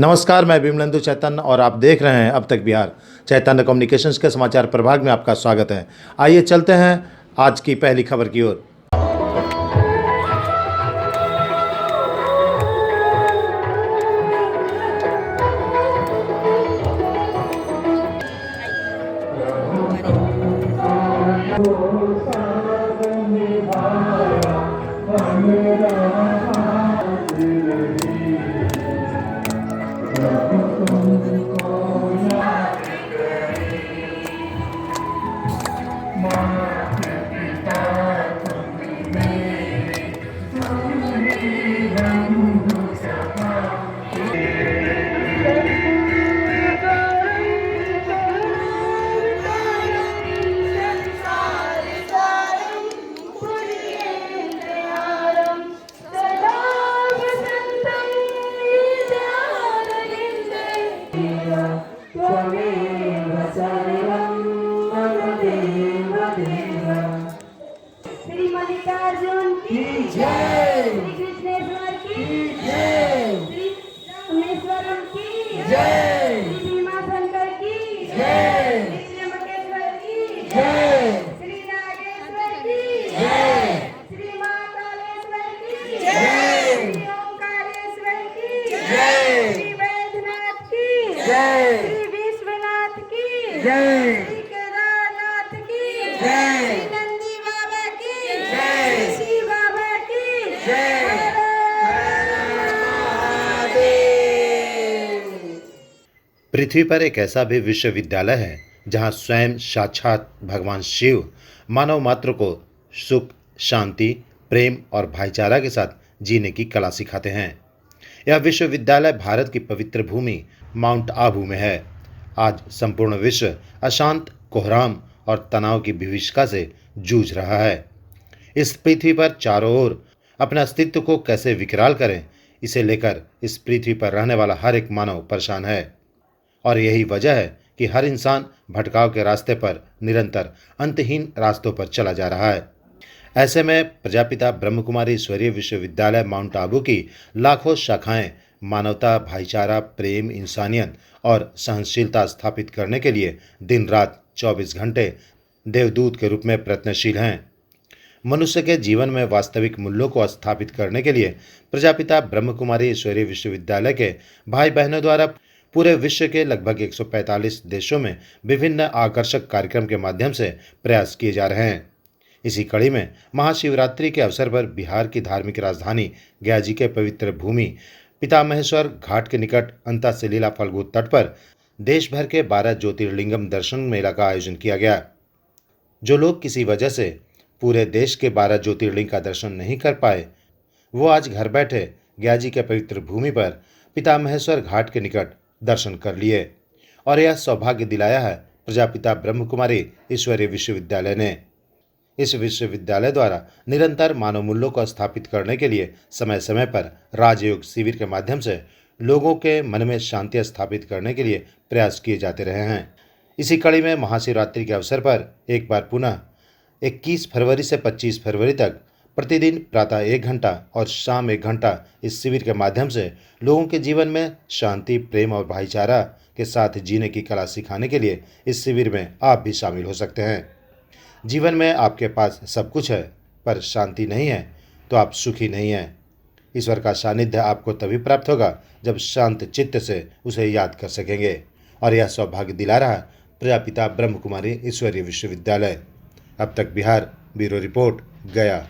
नमस्कार, मैं विमलेंदु चैतन्य और आप देख रहे हैं अब तक बिहार। चैतन्य कम्युनिकेशंस के समाचार प्रभाग में आपका स्वागत है। आइए चलते हैं आज की पहली खबर की ओर। श्री मल्लिकार्जुन की जय, श्री कृष्णेश्वर की जय, श्री रामेश्वरम की जय, श्री भीमाशंकर की जय, श्री त्र्यंबकेश्वर की जय, श्री नागेश्वर की जय, श्री महाकालेश्वर की जय, श्री ओंकारेश्वर की जय, श्री वैद्यनाथ की जय, श्री विश्वनाथ की जय, श्री केदारनाथ की जय, पृथ्वी पर एक ऐसा भी विश्वविद्यालय है जहां स्वयं साक्षात भगवान शिव मानव मात्र को सुख, शांति, प्रेम और भाईचारा के साथ जीने की कला सिखाते हैं। यह विश्वविद्यालय भारत की पवित्र भूमि माउंट आबू में है। आज संपूर्ण विश्व अशांत, कोहराम और तनाव की विभीषिका से जूझ रहा है। इस पृथ्वी पर चारों ओर अपने अस्तित्व को कैसे विकराल करें, इसे लेकर इस पृथ्वी पर रहने वाला हर एक मानव परेशान है। और यही वजह है कि हर इंसान भटकाव के रास्ते पर निरंतर अंतहीन रास्तों पर चला जा रहा है। ऐसे में प्रजापिता ब्रह्मकुमारी ईश्वरीय विश्वविद्यालय माउंट आबू की लाखों शाखाएं मानवता, भाईचारा, प्रेम, इंसानियत और सहनशीलता स्थापित करने के लिए दिन रात 24 घंटे देवदूत के रूप में प्रयत्नशील हैं। मनुष्य के जीवन में वास्तविक मूल्यों को स्थापित करने के लिए प्रजापिता ब्रह्मकुमारी ईश्वरीय विश्वविद्यालय के भाई बहनों द्वारा पूरे विश्व के लगभग 145 देशों में विभिन्न आकर्षक कार्यक्रम के माध्यम से प्रयास किए जा रहे हैं। इसी कड़ी में महाशिवरात्रि के अवसर पर बिहार की धार्मिक राजधानी गया जी के पवित्र भूमि पितामहेश्वर घाट के निकट अंतासलीला फल्गु तट पर देश भर के 12 ज्योतिर्लिंगम दर्शन मेला का आयोजन किया गया। जो लोग किसी वजह से पूरे देश के 12 ज्योतिर्लिंग का दर्शन नहीं कर पाए, वो आज घर बैठे गया जी के पवित्र भूमि पर पितामहेश्वर घाट के निकट दर्शन कर लिए। और यह सौभाग्य दिलाया है प्रजापिता ब्रह्मकुमारी ईश्वरीय विश्वविद्यालय ने। इस विश्वविद्यालय द्वारा निरंतर मानव मूल्यों को स्थापित करने के लिए समय समय पर राजयोग शिविर के माध्यम से लोगों के मन में शांति स्थापित करने के लिए प्रयास किए जाते रहे हैं। इसी कड़ी में महाशिवरात्रि के अवसर पर एक बार पुनः 21 फरवरी से 25 फरवरी तक प्रतिदिन प्रातः 1 घंटा और शाम 1 घंटा इस शिविर के माध्यम से लोगों के जीवन में शांति, प्रेम और भाईचारा के साथ जीने की कला सिखाने के लिए इस शिविर में आप भी शामिल हो सकते हैं। जीवन में आपके पास सब कुछ है पर शांति नहीं है तो आप सुखी नहीं हैं। ईश्वर का सानिध्य आपको तभी प्राप्त होगा जब शांत चित्त से उसे याद कर सकेंगे। और यह सौभाग्य दिला रहा प्रजापिता ब्रह्मकुमारी ईश्वरीय विश्वविद्यालय। अब तक बिहार ब्यूरो रिपोर्ट, गया।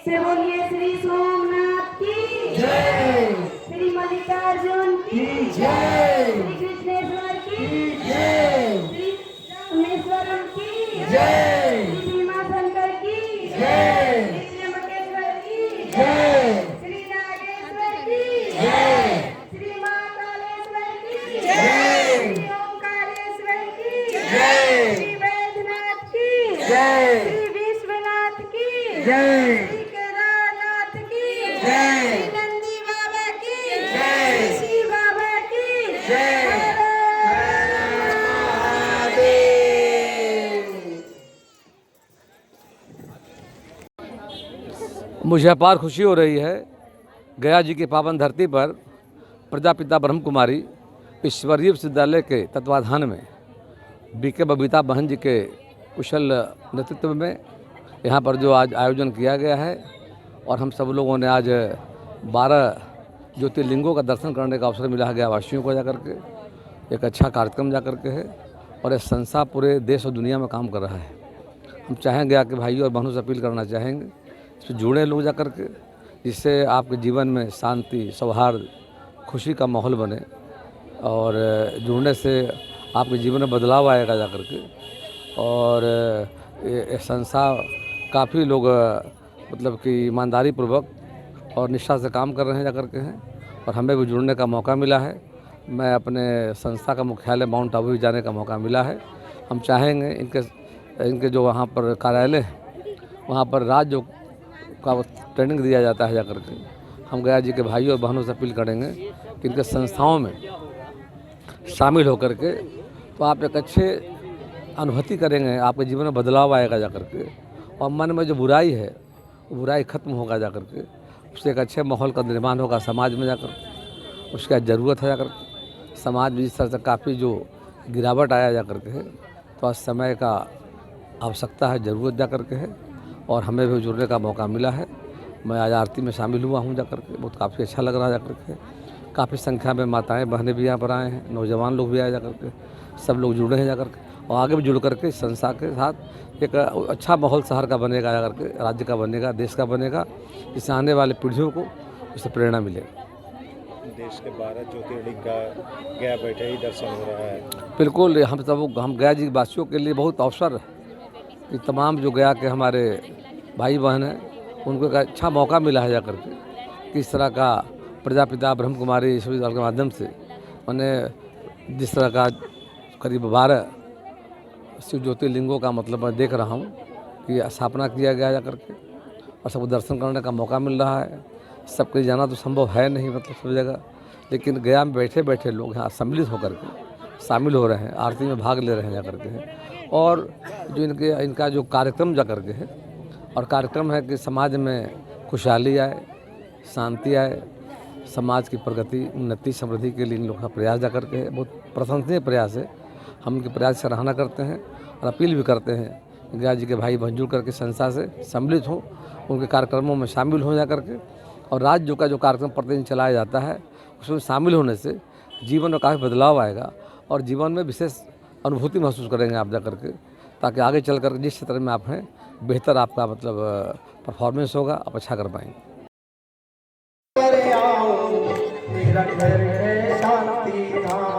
से बोलिए श्री सोमनाथ की जय, श्री मल्लिकार्जुन की जय, श्री कृष्णेश्वर की जय, श्री रामेश्वरम की जय, श्री भीमाशंकर की जय, श्री त्र्यंबकेश्वर की जय, श्री नागेश्वर की जय, श्री महाकालेश्वर की जय, श्री ओंकारेश्वर की जय, श्री वैद्यनाथ की जय, श्री विश्वनाथ की जय, श्री केदारनाथ की जय, श्री नंदी बाबा की जय, श्री बाबा की मुझे अपार खुशी हो रही है गया जी की पावन धरती पर प्रजापिता ब्रह्म कुमारी ईश्वरीय विश्वविद्यालय के तत्वाधान में बीके बबीता बहन जी के कुशल नेतृत्व में यहाँ पर जो आज आयोजन किया गया है और हम सब लोगों ने आज 12 ज्योतिर्लिंगों का दर्शन करने का अवसर मिला है गया वासियों को जाकर के। एक अच्छा कार्यक्रम जा कर के है और ये संस्था पूरे देश और दुनिया में काम कर रहा है। हम चाहेंगे कि भाइयों और बहनों से अपील करना चाहेंगे इससे जुड़े लोग जा कर के, जिससे आपके जीवन में शांति, सौहार्द, खुशी का माहौल बने और जुड़ने से आपके जीवन में बदलाव आएगा जा कर के। और ये संस्था काफ़ी लोग मतलब कि ईमानदारी पूर्वक और निष्ठा से काम कर रहे हैं जा कर के हैं और हमें भी जुड़ने का मौका मिला है। मैं अपने संस्था का मुख्यालय माउंट आबू भी जाने का मौका मिला है। हम चाहेंगे इनके जो वहाँ पर कार्यालय है वहाँ पर राज्य का ट्रेनिंग दिया जाता है जा कर के। हम गया जी के भाइयों और बहनों से अपील करेंगे कि इनके संस्थाओं में शामिल होकर के तो आप एक अच्छे अनुभूति करेंगे, आपके जीवन में बदलाव आएगा जा कर के और मन में जो बुराई है वो बुराई खत्म होगा जा कर के। उससे एक अच्छे माहौल का निर्माण होगा समाज में जाकर। उसका ज़रूरत है जाकर समाज में जिस तरह से काफ़ी जो गिरावट आया जा कर के है तो आज समय का आवश्यकता है, ज़रूरत जा कर के है और हमें भी जुड़ने का मौका मिला है। मैं आज आरती में शामिल हुआ हूँ जा कर के, बहुत काफ़ी अच्छा लग रहा है जा कर के। काफ़ी संख्या में माताएं बहनें भी यहाँ पर आए हैं, नौजवान लोग भी आए जा कर के, सब लोग जुड़े हैं जा कर के और आगे भी जुड़ कर के संस्था के साथ एक अच्छा माहौल शहर का बनेगा जा कर के, राज्य का बनेगा, देश का बनेगा, जिससे आने वाले पीढ़ियों को उससे प्रेरणा मिलेगी। देश के 12 ज्योतिर्लिंग का गया बैठे ही दर्शन हो रहा है। बिल्कुल, हम गया जी वासियों के लिए बहुत अवसर है कि तमाम जो गया के हमारे भाई बहन हैं उनको एक अच्छा मौका मिला है जा कर के कि इस तरह का प्रजापिता ब्रह्म कुमारी विश्वविद्यालय के माध्यम से मैंने जिस तरह का करीब 12 शिव ज्योतिर्लिंगों का मतलब मैं देख रहा हूँ कि स्थापना किया गया जा कर के और सबको दर्शन करने का मौका मिल रहा है। सबके जाना तो संभव है नहीं मतलब सब जगह, लेकिन गया में बैठे बैठे लोग यहाँ सम्मिलित होकर के शामिल हो रहे हैं, आरती में भाग ले रहे हैं जा कर के हैं। और जो इनका जो कार्यक्रम जा कर के है और कार्यक्रम है कि समाज में खुशहाली आए, शांति आए, समाज की प्रगति, उन्नति, समृद्धि के लिए इन लोगों का प्रयास जा कर के है। बहुत प्रशंसनीय प्रयास है। हम इनके प्रयास की सराहना करते हैं और अपील भी करते हैं गया जी के भाई बहन जुड़ करके संस्था से सम्मिलित हों, उनके कार्यक्रमों में शामिल हो जा कर के और राज्य का जो कार्यक्रम प्रतिदिन चलाया जाता है उसमें शामिल होने से जीवन में काफ़ी बदलाव आएगा और जीवन में विशेष अनुभूति महसूस करेंगे आप जा कर के, ताकि आगे चल कर जिस क्षेत्र में आप हैं बेहतर आपका मतलब परफॉर्मेंस होगा, आप अच्छा कर पाएंगे। मेरा घर है शांति धाम।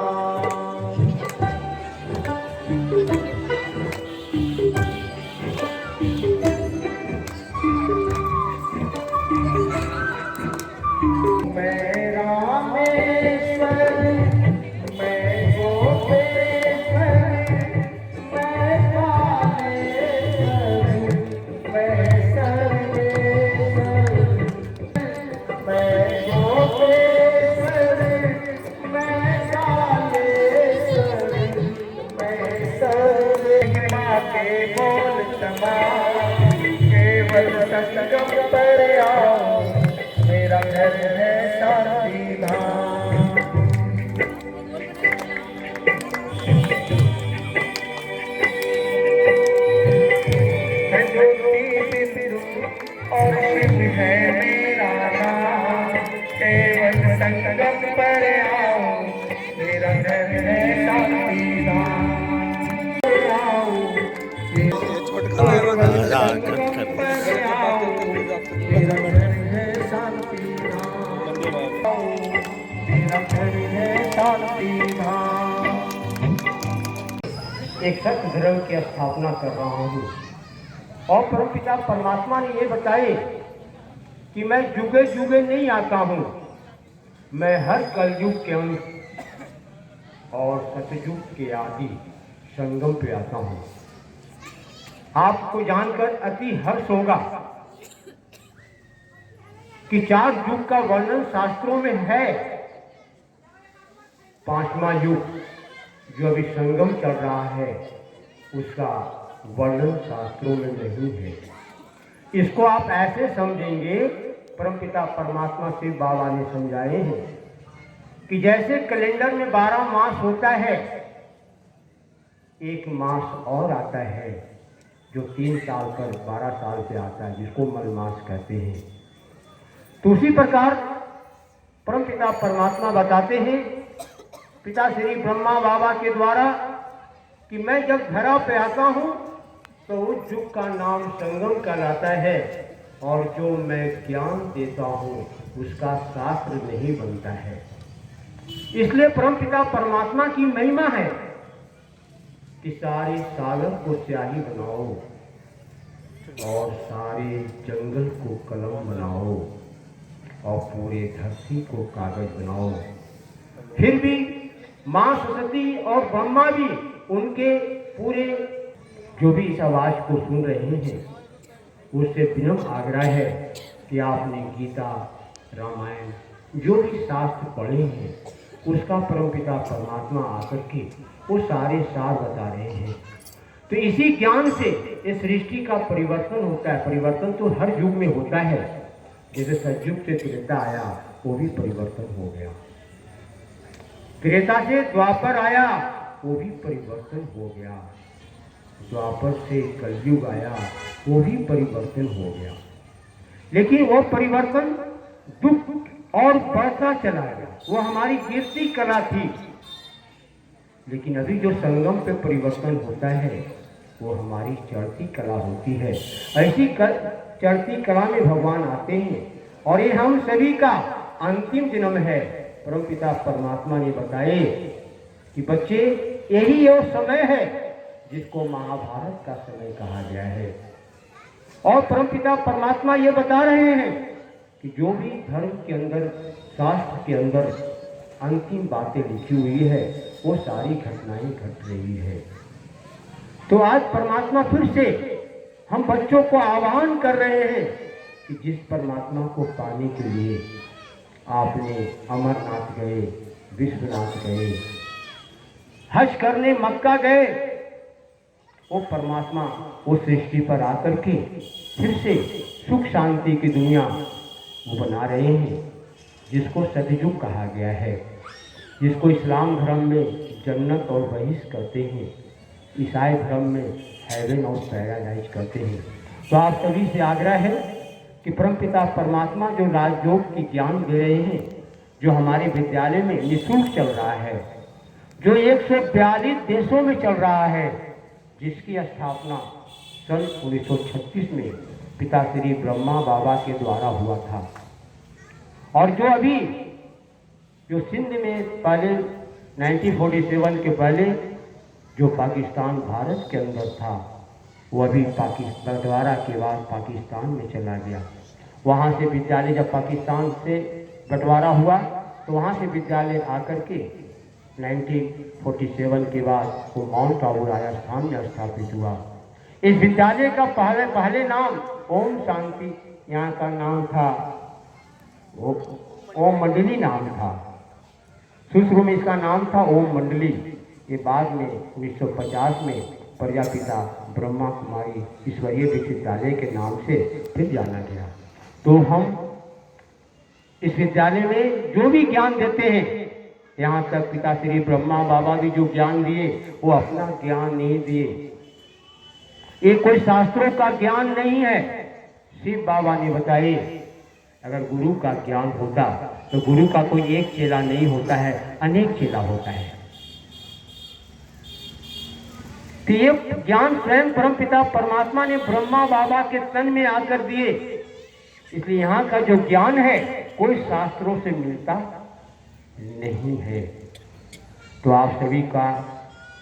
मैं रामेश्वर, मैं गोपेश्वर, मैं कामेश्वर, मैं सर्वेश्वर, मैं गोपेश्वर, मैं कामेश्वर, मैं सर्वेश्वर के बोल समा केवल संगम पर आओ, मेरा घर है शांति धाम। मैं ज्योति बिंदु और शिव है मेरा नाम, केवल संगम पर आओ, मेरा घर है शांति धाम। आओ, संगम पर आओ, मेरा घर है शांति धाम। मेरा घर है शांति धाम। एक सत्य धर्म की स्थापना कर रहा हूँ और परमपिता परमात्मा ने ये बताए कि मैं जुगे जुगे नहीं आता हूँ, मैं हर कलयुग के अंत और सतयुग के आदि संगम पे आता हूँ। आपको जानकर अति हर्ष होगा कि 4 युग का वर्णन शास्त्रों में है। 5वां युग जो अभी संगम चल रहा है उसका वर्णन शास्त्रों में नहीं है। इसको आप ऐसे समझेंगे, परमपिता परमात्मा शिव बाबा ने समझाए हैं कि जैसे कैलेंडर में 12 मास होता है, एक मास और आता है जो 3 साल पर 12 साल पे आता है, जिसको मलमास कहते हैं। तो उसी प्रकार परमपिता परमात्मा बताते हैं पिता श्री ब्रह्मा बाबा के द्वारा कि मैं जब धरा पे आता हूँ तो उस युग का नाम संगम कहलाता है, और जो मैं ज्ञान देता हूँ उसका शास्त्र नहीं बनता है। इसलिए परमपिता परमात्मा की महिमा है कि सारे सागर को स्याही बनाओ और सारे जंगल को कलम बनाओ और पूरे धरती को कागज बनाओ। फिर भी माँ सरस्वती और ब्रह्मा भी उनके पूरे जो भी इस आवाज को सुन रहे हैं उससे विनम्र आग्रह है कि आपने गीता, रामायण जो भी शास्त्र पढ़े हैं उसका परमपिता परमात्मा आकर के वो सारे सार बता रहे हैं। तो इसी ज्ञान से इस सृष्टि का परिवर्तन होता है। परिवर्तन तो हर युग में होता है, जैसे सतयुग से त्रेता आया वो भी परिवर्तन हो गया, त्रेता से द्वापर आया वो भी परिवर्तन हो गया, द्वापर से कलयुग आया वो भी परिवर्तन हो गया। लेकिन वो परिवर्तन दुख और बढ़ता चला गया, वो हमारी कीर्ति कला थी। लेकिन अभी जो संगम पे परिवर्तन होता है वो हमारी चढ़ती कला होती है। ऐसी चढ़ती कला में भगवान आते हैं और ये हम सभी का अंतिम जन्म है। परमपिता परमात्मा ने बताए कि बच्चे यही वो समय है जिसको महाभारत का समय कहा गया है। और परमपिता परमात्मा ये बता रहे हैं कि जो भी धर्म के अंदर, शास्त्र के अंदर अंतिम बातें लिखी हुई है वो सारी घटनाएं घट रही है। तो आज परमात्मा फिर से हम बच्चों को आह्वान कर रहे हैं कि जिस परमात्मा को पाने के लिए आपने अमरनाथ गए, विश्वनाथ गए, हज करने मक्का गए, वो परमात्मा उस सृष्टि पर आकर के फिर से सुख शांति की दुनिया वो बना रहे हैं, जिसको सतयुग कहा गया है, जिसको इस्लाम धर्म में जन्नत और बहिश कहते हैं, ईसाई धर्म में हेवन और पैराडाइज कहते हैं। तो आप सभी से आग्रह है कि परमपिता परमात्मा जो राजयोग की ज्ञान दे रहे हैं, जो हमारे विद्यालय में निःशुल्क चल रहा है, जो 142 देशों में चल रहा है, जिसकी स्थापना सन 1936 में पिता श्री ब्रह्मा बाबा के द्वारा हुआ था, और जो अभी जो सिंध में पहले 1947 के पहले जो पाकिस्तान भारत के अंदर था, वो अभी पाकिस्तान बंटवारा के बाद पाकिस्तान में चला गया। वहाँ से विद्यालय जब पाकिस्तान से बंटवारा हुआ तो वहाँ से विद्यालय आकर के 1947 के बाद वो माउंट आबू राजस्थान में स्थापित हुआ। इस विद्यालय का पहले नाम ओम शांति, यहाँ का नाम था ओम मंडली नाम था, शुरू में इसका नाम था ओम मंडली। ये बाद में 1950 में प्रजापिता ब्रह्मा कुमारी ईश्वरीय विश्वविद्यालय के नाम से फिर जाना गया। तो हम इस विद्यालय में जो भी ज्ञान देते हैं, यहाँ तक पिता श्री ब्रह्मा बाबा भी जो ज्ञान दिए वो अपना ज्ञान नहीं दिए, ये कोई शास्त्रों का ज्ञान नहीं है। शिव बाबा ने बताए अगर गुरु का ज्ञान होता तो गुरु का कोई एक चेला नहीं होता है, अनेक चेला होता है। तो ये ज्ञान स्वयं परमपिता परमात्मा ने ब्रह्मा बाबा के तन में आकर दिए। इसलिए यहाँ का जो ज्ञान है कोई शास्त्रों से मिलता नहीं है। तो आप सभी का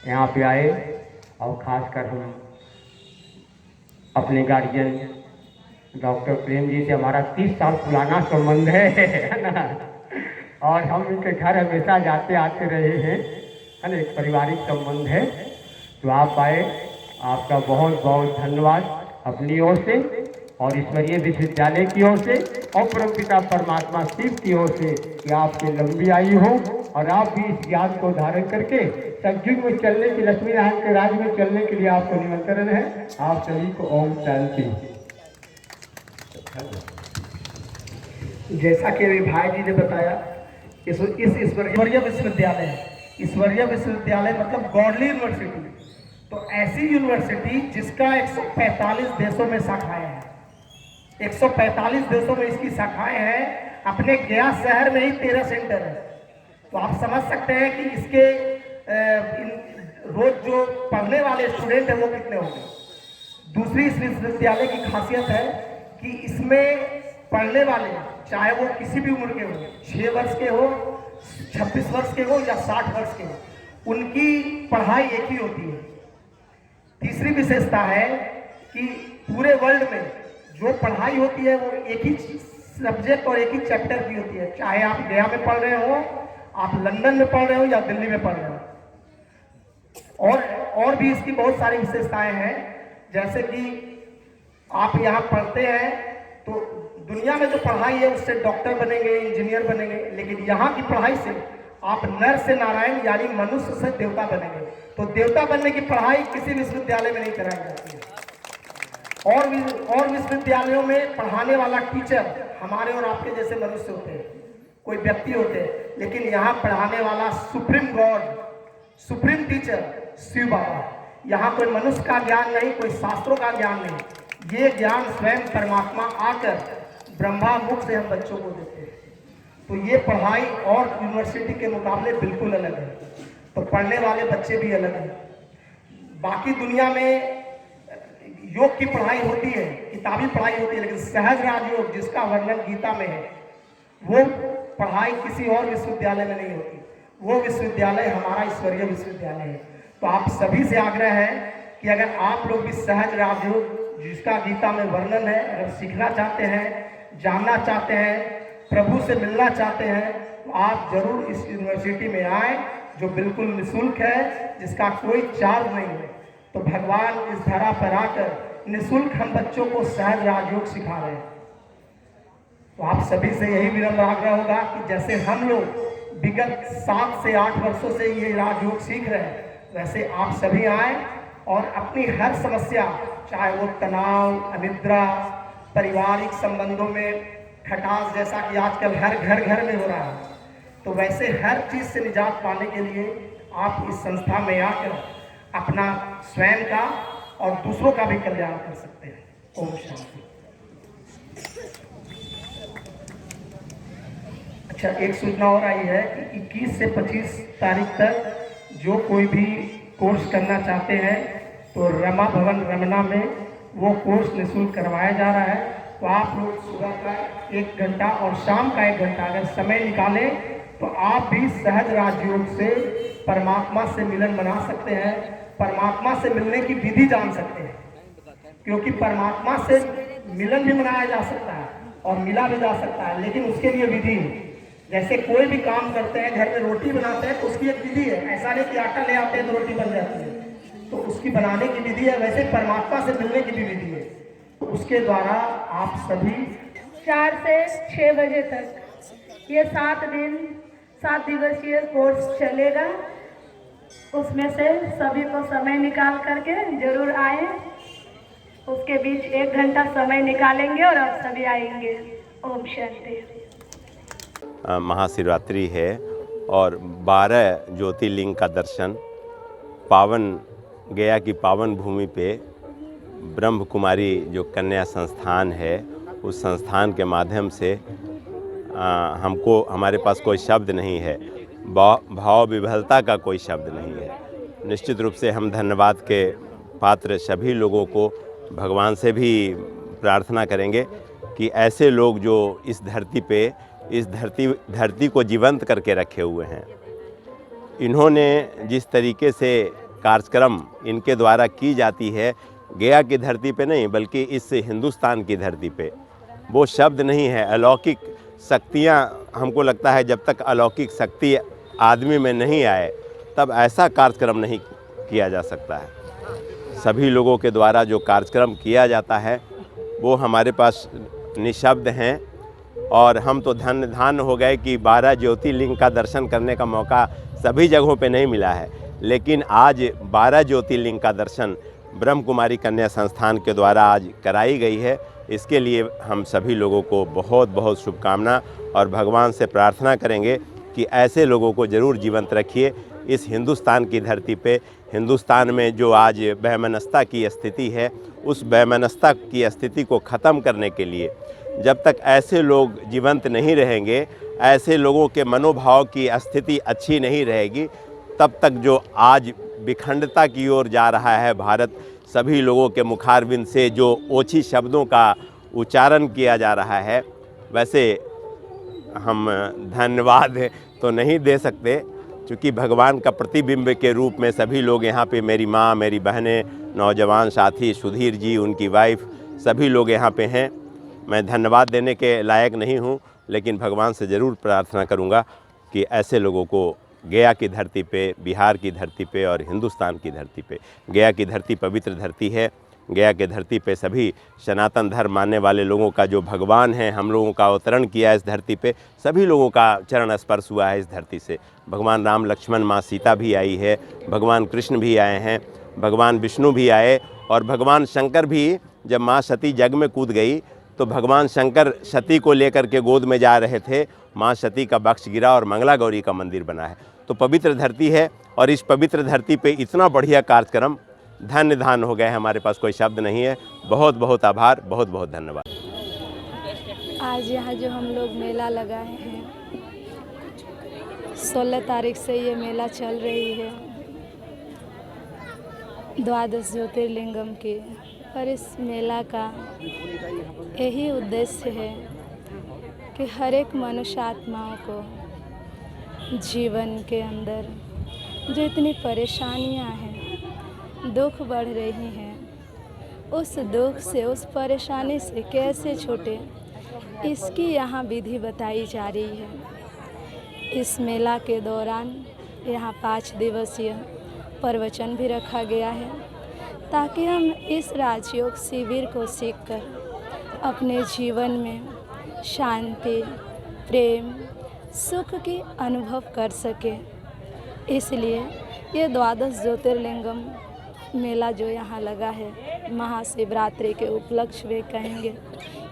यहाँ पे आए, और खासकर हम अपने गार्जियन डॉक्टर प्रेम जी से हमारा 30 साल पुराना संबंध है ना, और हम इनके घर हमेशा जाते आते रहे हैं, है ना, एक पारिवारिक संबंध है। तो आप आए, आपका बहुत बहुत धन्यवाद अपनी ओर से और ईश्वरीय विश्वविद्यालय की ओर से और परमपिता परमात्मा शिव की ओर से कि आपकी लंबी आयु हो और आप भी इस ज्ञान को धारण करके सतयुग में चलने की, लक्ष्मी नारायण के राज में चलने के लिए आपको निमंत्रण है। आप सभी को ओम शांति। जैसा कि अभी भाई जी ने बताया, इस ईश्वरीय विश्वविद्यालय है। ईश्वरीय विश्वविद्यालय मतलब गॉडली यूनिवर्सिटी। तो ऐसी यूनिवर्सिटी जिसका 145 देशों में शाखाएं हैं, 145 देशों में इसकी शाखाएं हैं। अपने गया शहर में ही 13 सेंटर है। तो आप समझ सकते हैं कि इसके रोज जो पढ़ने वाले स्टूडेंट हैं वो कितने होंगे। दूसरी इस विश्वविद्यालय की खासियत है कि इसमें पढ़ने वाले चाहे वो किसी भी उम्र के हो, 6 वर्ष के हो, 26 वर्ष के हो या 60 वर्ष के हो, उनकी पढ़ाई एक ही होती है। तीसरी विशेषता है कि पूरे वर्ल्ड में जो पढ़ाई होती है वो एक ही सब्जेक्ट और एक ही चैप्टर की होती है। चाहे आप गया में पढ़ रहे हो, आप लंदन में पढ़ रहे हो या दिल्ली में पढ़ रहे हो। और भी इसकी बहुत सारी विशेषताएं हैं। जैसे कि आप यहाँ पढ़ते हैं तो दुनिया में जो पढ़ाई है उससे डॉक्टर बनेंगे, इंजीनियर बनेंगे, लेकिन यहाँ की पढ़ाई से आप नर से नारायण यानी मनुष्य से देवता बनेंगे। तो देवता बनने की पढ़ाई किसी विश्वविद्यालय में नहीं कराई जाती है। और विश्वविद्यालयों में पढ़ाने वाला टीचर हमारे और आपके जैसे मनुष्य होते हैं, कोई व्यक्ति होते हैं, लेकिन यहाँ पढ़ाने वाला supreme god, supreme teacher Shiv Baba. यहाँ कोई मनुष्य का ज्ञान नहीं, कोई शास्त्रों का ज्ञान नहीं, ये ज्ञान स्वयं परमात्मा आकर ब्रह्मा मुख से हम बच्चों को देते हैं। तो ये पढ़ाई और यूनिवर्सिटी के मुकाबले बिल्कुल अलग है। तो पढ़ने वाले बच्चे भी अलग हैं। बाकी दुनिया में योग की पढ़ाई होती है, किताबी पढ़ाई होती है, लेकिन सहज राजयोग जिसका वर्णन गीता में है वो पढ़ाई किसी और विश्वविद्यालय में नहीं होती। वो विश्वविद्यालय हमारा ईश्वरीय विश्वविद्यालय है। तो आप सभी से आग्रह है कि अगर आप लोग भी सहज राजयोग जिसका गीता में वर्णन है अगर सीखना चाहते हैं, जानना चाहते हैं, प्रभु से मिलना चाहते हैं, तो आप जरूर इस यूनिवर्सिटी में आए जो बिल्कुल निःशुल्क है, जिसका कोई चार्ज नहीं है। तो भगवान इस धरा पर आकर निःशुल्क हम बच्चों को सहज राजयोग सिखा रहे हैं। तो आप सभी से यही विनम्र आग्रह होगा कि जैसे हम लोग विगत 7 से 8 वर्षों से ये राजयोग सीख रहे हैं, वैसे आप सभी आए और अपनी हर समस्या, चाहे वो तनाव, अनिद्रा, पारिवारिक संबंधों में खटास जैसा कि आजकल हर घर में हो रहा है, तो वैसे हर चीज़ से निजात पाने के लिए आप इस संस्था में आकर अपना स्वयं का और दूसरों का भी कल्याण कर सकते हैं। ओम शांति। अच्छा, एक सूचना और आई है कि 21 से 25 तारीख तक जो कोई भी कोर्स करना चाहते हैं तो रमा भवन रमना में वो कोर्स निःशुल्क करवाया जा रहा है। तो आप लोग सुबह का 1 घंटा और शाम का 1 घंटा अगर समय निकालें तो आप भी सहज राजयोग से परमात्मा से मिलन बना सकते हैं, परमात्मा से मिलने की विधि जान सकते हैं। क्योंकि परमात्मा से मिलन भी मनाया जा सकता है और मिला भी जा सकता है, लेकिन उसके लिए विधि है। जैसे कोई भी काम करते हैं, घर में रोटी बनाते हैं तो उसकी एक विधि है। ऐसा नहीं कि आटा ले आते हैं तो रोटी बन जाती है, तो उसकी बनाने की विधि है। वैसे परमात्मा से मिलने की भी विधि है। तो उसके द्वारा आप सभी 4 से 6 बजे तक ये 7 दिवसीय कोर्स चलेगा। उसमें से सभी को समय निकाल करके जरूर आए। उसके बीच 1 घंटा समय निकालेंगे और आप सभी आएंगे। ओम शांति। महाशिवरात्रि है और 12 ज्योतिर्लिंग का दर्शन पावन गया की पावन भूमि पे ब्रह्म कुमारी जो कन्या संस्थान है उस संस्थान के माध्यम से हमको, हमारे पास कोई शब्द नहीं है, भाव विभलता का कोई शब्द नहीं है। निश्चित रूप से हम धन्यवाद के पात्र सभी लोगों को भगवान से भी प्रार्थना करेंगे कि ऐसे लोग जो इस धरती पे इस धरती को जीवंत करके रखे हुए हैं, इन्होंने जिस तरीके से कार्यक्रम इनके द्वारा की जाती है गया की धरती पे नहीं बल्कि इस हिंदुस्तान की धरती पे, वो शब्द नहीं है। अलौकिक शक्तियाँ, हमको लगता है जब तक अलौकिक शक्ति आदमी में नहीं आए तब ऐसा कार्यक्रम नहीं किया जा सकता है। सभी लोगों के द्वारा जो कार्यक्रम किया जाता है वो हमारे पास निशब्द हैं और हम तो धन्य हो गए कि 12 ज्योतिर्लिंग का दर्शन करने का मौका सभी जगहों पे नहीं मिला है, लेकिन आज 12 ज्योतिर्लिंग का दर्शन ब्रह्म कुमारी कन्या संस्थान के द्वारा आज कराई गई है। इसके लिए हम सभी लोगों को बहुत बहुत शुभकामना और भगवान से प्रार्थना करेंगे कि ऐसे लोगों को ज़रूर जीवंत रखिए इस हिंदुस्तान की धरती पे। हिंदुस्तान में जो आज वैमनस्यता की स्थिति है, उस वैमनस्यता की स्थिति को ख़त्म करने के लिए जब तक ऐसे लोग जीवंत नहीं रहेंगे, ऐसे लोगों के मनोभाव की स्थिति अच्छी नहीं रहेगी, तब तक जो आज विखंडता की ओर जा रहा है भारत, सभी लोगों के मुखारबिंद से जो ओछी शब्दों का उच्चारण किया जा रहा है, वैसे हम धन्यवाद तो नहीं दे सकते, क्योंकि भगवान का प्रतिबिंब के रूप में सभी लोग यहाँ पे, मेरी माँ, मेरी बहनें, नौजवान साथी सुधीर जी, उनकी वाइफ, सभी लोग यहाँ पे हैं। मैं धन्यवाद देने के लायक नहीं हूँ, लेकिन भगवान से ज़रूर प्रार्थना करूँगा कि ऐसे लोगों को गया की धरती पे, बिहार की धरती पे और हिंदुस्तान की धरती पे, गया की धरती पवित्र धरती है, गया के धरती पे सभी सनातन धर्म मानने वाले लोगों का जो भगवान है, हम लोगों का अवतरण किया इस धरती पे, सभी लोगों का चरण स्पर्श हुआ है इस धरती से। भगवान राम, लक्ष्मण, माँ सीता भी आई है, भगवान कृष्ण भी आए हैं, भगवान विष्णु भी आए, और भगवान शंकर भी, जब माँ सती जग में कूद गई तो भगवान शंकर सती को लेकर के गोद में जा रहे थे, माँ सती का बक्स गिरा और मंगला गौरी का मंदिर बना है। तो पवित्र धरती है, और इस पवित्र धरती पे इतना बढ़िया कार्यक्रम, धन्य धान हो गए, हमारे पास कोई शब्द नहीं है। बहुत बहुत आभार, बहुत बहुत धन्यवाद। आज यहाँ जो हम लोग मेला लगाए हैं, 16 तारीख से ये मेला चल रही है, 12 ज्योतिर्लिंगम की। और इस मेला का यही उद्देश्य है कि हर एक मनुष्य आत्माओं को जीवन के अंदर जो इतनी परेशानियां हैं, दुख बढ़ रही हैं, उस दुख से, उस परेशानी से कैसे छूटे, इसकी यहाँ विधि बताई जा रही है। इस मेला के दौरान यहाँ 5 दिवसीय प्रवचन भी रखा गया है, ताकि हम इस राजयोग शिविर को सीखकर अपने जीवन में शांति, प्रेम, सुख की अनुभव कर सके। इसलिए ये 12 ज्योतिर्लिंगम मेला जो यहाँ लगा है, महाशिवरात्रि के उपलक्ष्य में कहेंगे,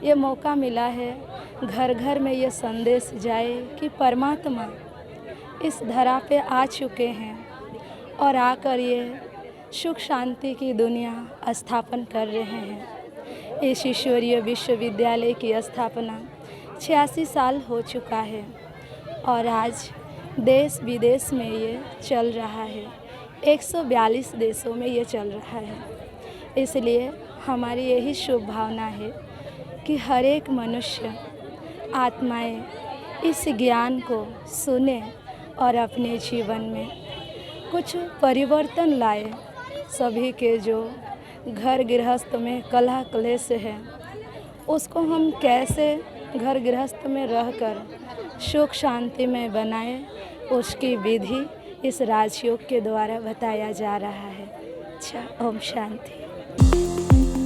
ये मौका मिला है घर घर में ये संदेश जाए कि परमात्मा इस धरा पे आ चुके हैं और आकर ये सुख शांति की दुनिया स्थापन कर रहे हैं। इस ईश्वरीय विश्वविद्यालय की स्थापना 86 साल हो चुका है और आज देश विदेश में ये चल रहा है, 142 देशों में ये चल रहा है। इसलिए हमारी यही शुभ भावना है कि हर एक मनुष्य, आत्माएं इस ज्ञान को सुने और अपने जीवन में कुछ परिवर्तन लाए। सभी के जो घर गृहस्थ में कलह क्लेश है, उसको हम कैसे घर गृहस्थ में रहकर सुख शांति में बनाएं, उसकी विधि इस राजयोग के द्वारा बताया जा रहा है। अच्छा, ओम शांति।